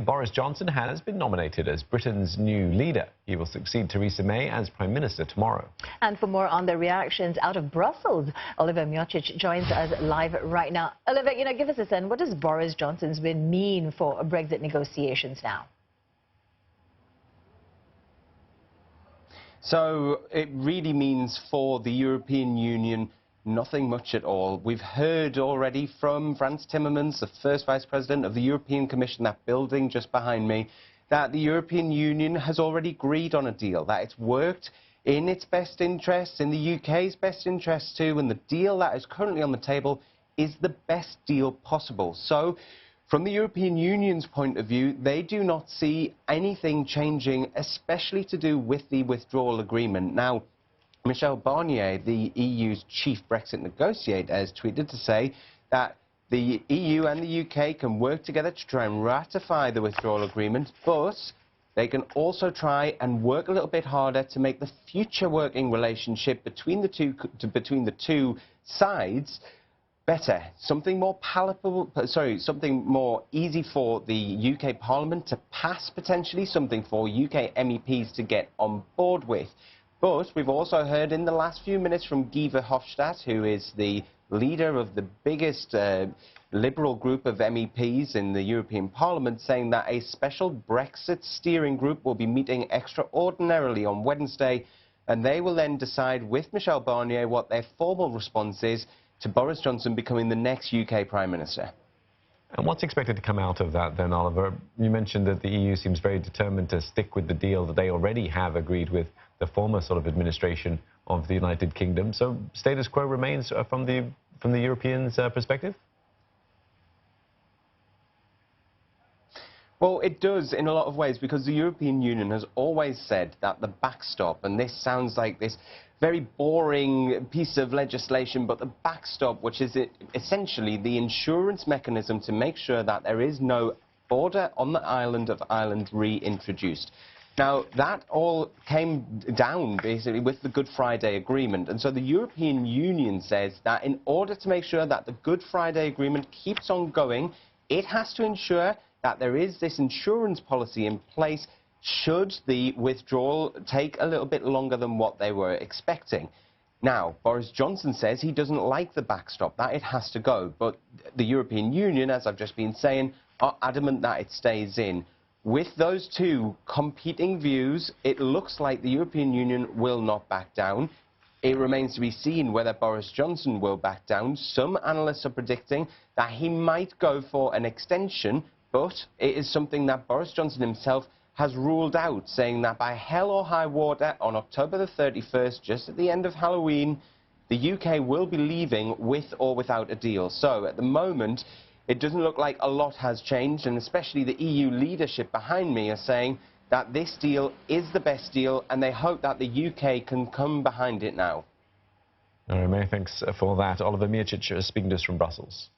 Boris Johnson has been nominated as Britain's new leader. He will succeed Theresa May as Prime Minister tomorrow. And for more on the reactions out of Brussels, Oliver Miocic joins us live right now. Oliver, give us a sense. What does Boris Johnson's win mean for Brexit negotiations now? So it really means for the European Union nothing much at all. We've heard already from Frans Timmermans, the first Vice President of the European Commission, that building just behind me, that the European Union has already agreed on a deal, that it's worked in its best interests, in the UK's best interests too, and the deal that is currently on the table is the best deal possible. So from the European Union's point of view, they do not see anything changing, especially to do with the withdrawal agreement. Now, Michel Barnier, the EU's chief Brexit negotiator, has tweeted to say that the EU and the UK can work together to try and ratify the withdrawal agreement, but they can also try and work a little bit harder to make the future working relationship between the two sides better, something more palatable, something more easy for the UK Parliament to pass potentially, something for UK MEPs to get on board with. But we've also heard in the last few minutes from Guy Verhofstadt, who is the leader of the biggest Liberal group of MEPs in the European Parliament, saying that a special Brexit steering group will be meeting extraordinarily on Wednesday, and they will then decide with Michel Barnier what their formal response is to Boris Johnson becoming the next UK Prime Minister. And what's expected to come out of that then, Oliver? You mentioned that the EU seems very determined to stick with the deal that they already have agreed with the former sort of administration of the United Kingdom. So status quo remains from the Europeans' perspective? Well, it does in a lot of ways, because the European Union has always said that the backstop, and this sounds like this very boring piece of legislation, but the backstop, which is essentially the insurance mechanism to make sure that there is no border on the island of Ireland reintroduced. Now, that all came down basically with the Good Friday Agreement, and so the European Union says that in order to make sure that the Good Friday Agreement keeps on going, it has to ensure that there is this insurance policy in place should the withdrawal take a little bit longer than what they were expecting. Now, Boris Johnson says he doesn't like the backstop, that it has to go, but the European Union, as I've just been saying, are adamant that it stays in. With those two competing views, it looks like the European Union will not back down. It remains to be seen whether Boris Johnson will back down. Some analysts are predicting that he might go for an extension, but it is something that Boris Johnson himself has ruled out, saying that by hell or high water on October the 31st, just at the end of Halloween, the UK will be leaving with or without a deal. So at the moment, it doesn't look like a lot has changed, and especially the EU leadership behind me are saying that this deal is the best deal, and they hope that the UK can come behind it now. All right, many thanks for that. Oliver Miocic speaking to us from Brussels.